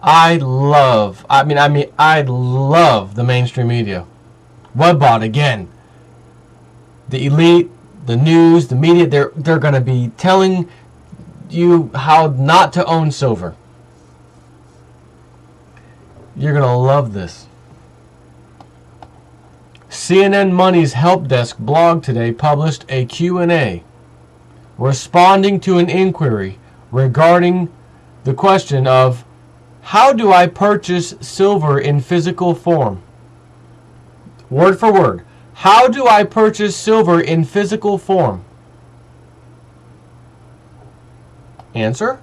I love the mainstream media. Webbot again. The elite, the news, the media, they're going to be telling you how not to own silver. You're going to love this. CNN Money's Help Desk blog today published a Q&A responding to an inquiry regarding the question of how do I purchase silver in physical form? Word for word. How do I purchase silver in physical form? Answer?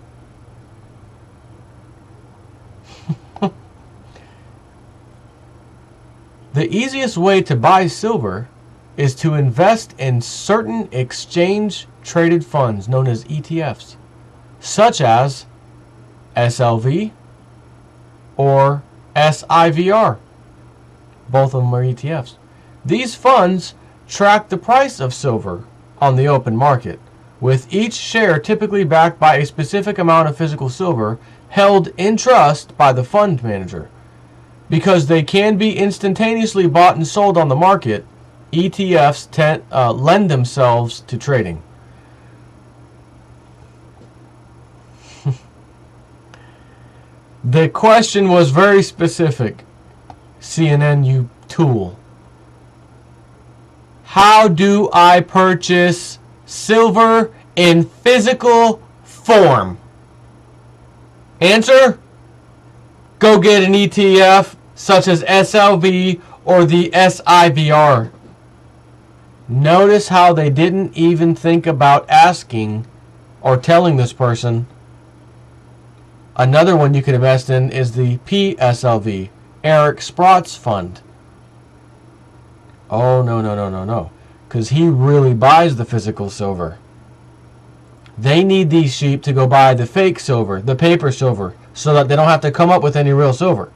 The easiest way to buy silver is to invest in certain exchange-traded funds known as ETFs, such as SLV or SIVR. Both of them are ETFs. These funds track the price of silver on the open market, with each share typically backed by a specific amount of physical silver held in trust by the fund manager. Because they can be instantaneously bought and sold on the market, ETFs lend themselves to trading. The question was very specific. CNN, you tool. How do I purchase silver in physical form? Answer? Go get an ETF such as SLV or the SIVR. Notice how they didn't even think about asking or telling this person. Another one you could invest in is the PSLV, Eric Sprott's fund. Oh, no. Because he really buys the physical silver. They need these sheep to go buy the fake silver, the paper silver, so that they don't have to come up with any real silver.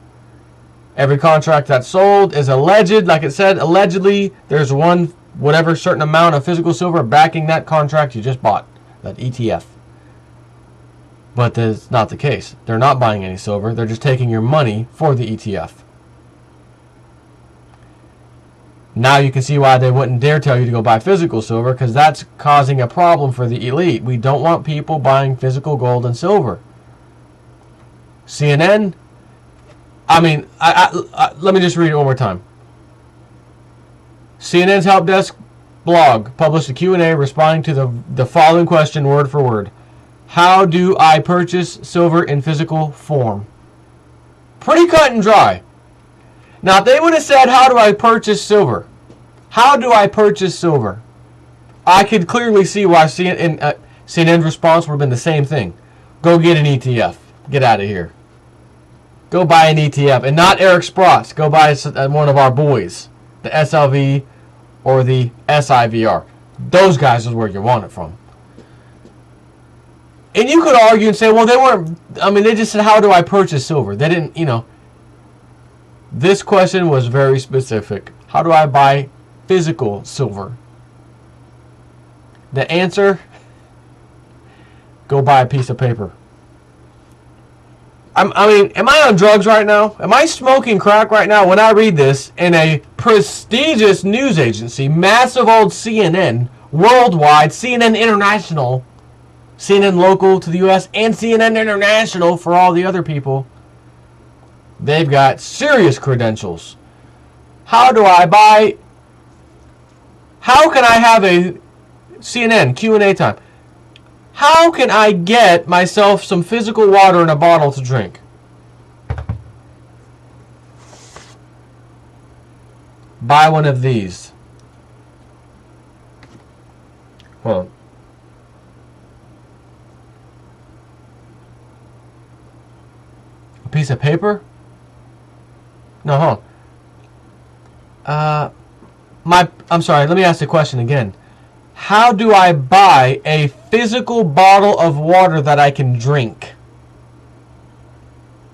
Every contract that's sold is alleged, like it said, allegedly there's whatever certain amount of physical silver backing that contract you just bought, that ETF. But that's not the case. They're not buying any silver. They're just taking your money for the ETF. Now you can see why they wouldn't dare tell you to go buy physical silver, because that's causing a problem for the elite. We don't want people buying physical gold and silver. CNN, let me just read it one more time. CNN's Help Desk blog published a Q&A responding to the following question word for word. How do I purchase silver in physical form? Pretty cut and dry. Now, if they would have said, how do I purchase silver? How do I purchase silver? I could clearly see why CNN's response would have been the same thing. Go get an ETF. Get out of here. Go buy an ETF. And not Eric Sprott's. Go buy one of our boys. The SLV or the SIVR. Those guys is where you want it from. And you could argue and say, well, they just said, how do I purchase silver? They didn't, This question was very specific. How do I buy physical silver? The answer, go buy a piece of paper. Am I on drugs right now? Am I smoking crack right now when I read this in a prestigious news agency, massive old CNN, worldwide, CNN International, CNN local to the U.S., and CNN International for all the other people? They've got serious credentials. How can I have a CNN Q&A time? How can I get myself some physical water in a bottle to drink? Buy one of these. Hold on. A piece of paper? No, hold on. I'm sorry, let me ask the question again. How do I buy a physical bottle of water that I can drink?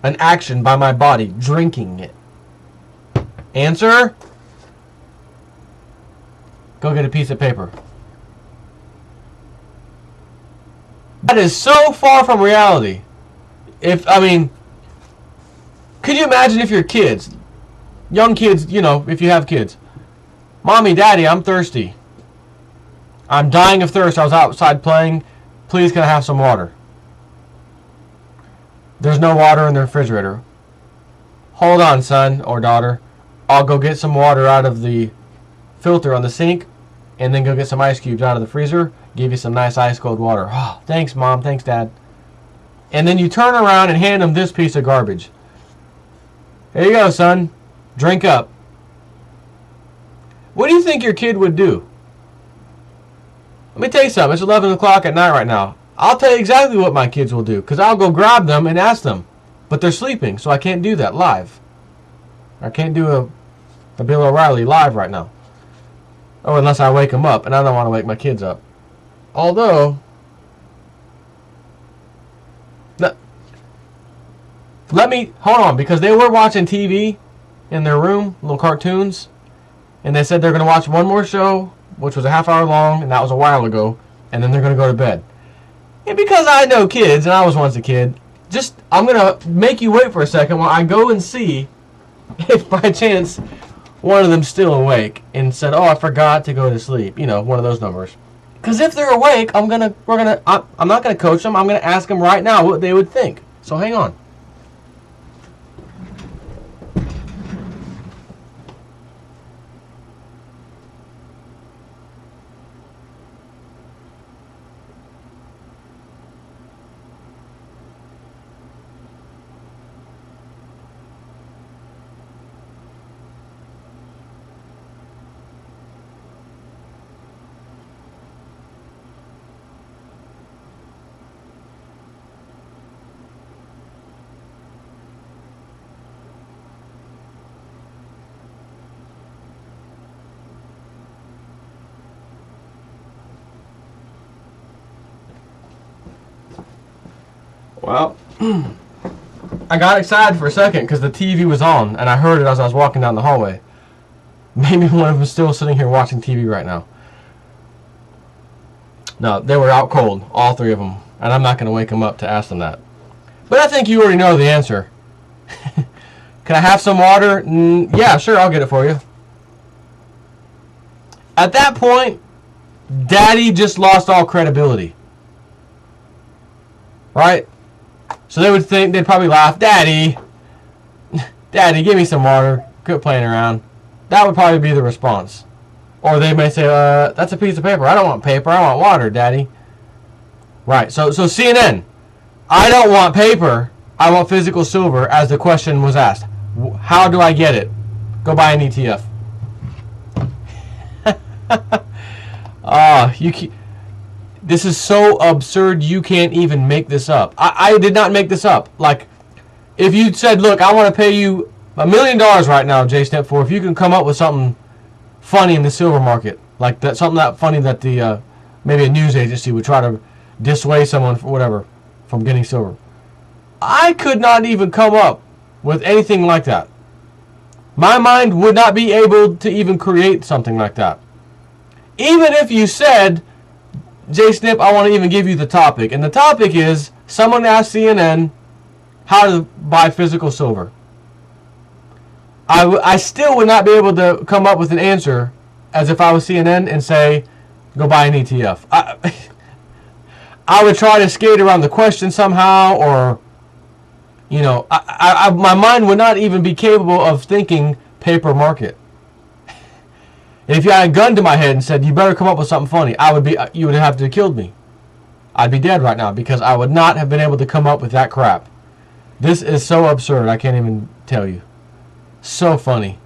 An action by my body, drinking it. Answer? Go get a piece of paper. That is so far from reality. Could you imagine if your kids, young kids, you know, if you have kids, Mommy, Daddy, I'm thirsty. I'm dying of thirst. I was outside playing. Please, can I have some water? There's no water in the refrigerator. Hold on, son or daughter. I'll go get some water out of the filter on the sink and then go get some ice cubes out of the freezer. Give you some nice ice cold water. Oh, thanks, Mom. Thanks, Dad. And then you turn around and hand them this piece of garbage. Here you go, son. Drink up. What do you think your kid would do? Let me tell you something. It's 11 o'clock at night right now. I'll tell you exactly what my kids will do, because I'll go grab them and ask them. But they're sleeping, so I can't do that live. I can't do a Bill O'Reilly live right now. Oh, unless I wake them up, and I don't want to wake my kids up. Although, let me, hold on, because they were watching TV in their room, little cartoons, and they said they're going to watch one more show, which was a half hour long, and that was a while ago, and then they're going to go to bed. And because I know kids, and I was once a kid, I'm going to make you wait for a second while I go and see if by chance one of them's still awake and said, oh, I forgot to go to sleep. You know, one of those numbers. Because if they're awake, I'm not going to coach them. I'm going to ask them right now what they would think. So hang on. Well, I got excited for a second because the TV was on and I heard it as I was walking down the hallway. Maybe one of them is still sitting here watching TV right now. No, they were out cold, all three of them, and I'm not going to wake them up to ask them that. But I think you already know the answer. Can I have some water? Yeah, sure, I'll get it for you. At that point, Daddy just lost all credibility. Right? So they would think, they'd probably laugh, Daddy, give me some water. Quit playing around. That would probably be the response. Or they may say, that's a piece of paper. I don't want paper. I want water, Daddy. Right. So CNN, I don't want paper. I want physical silver, as the question was asked. How do I get it? Go buy an ETF. This is so absurd you can't even make this up. I did not make this up. Like, if you said, look, I want to pay you $1 million right now, J Step 4, if you can come up with something funny in the silver market, like that, something that funny that the maybe a news agency would try to dissuade someone for whatever from getting silver. I could not even come up with anything like that. My mind would not be able to even create something like that. Even if you said, J Snip, I want to even give you the topic. And the topic is, someone asked CNN how to buy physical silver. I still would not be able to come up with an answer as if I was CNN and say, go buy an ETF. I would try to skate around the question somehow, or, you know, my mind would not even be capable of thinking paper market. If you had a gun to my head and said, you better come up with something funny, you would have to have killed me. I'd be dead right now because I would not have been able to come up with that crap. This is so absurd, I can't even tell you. So funny.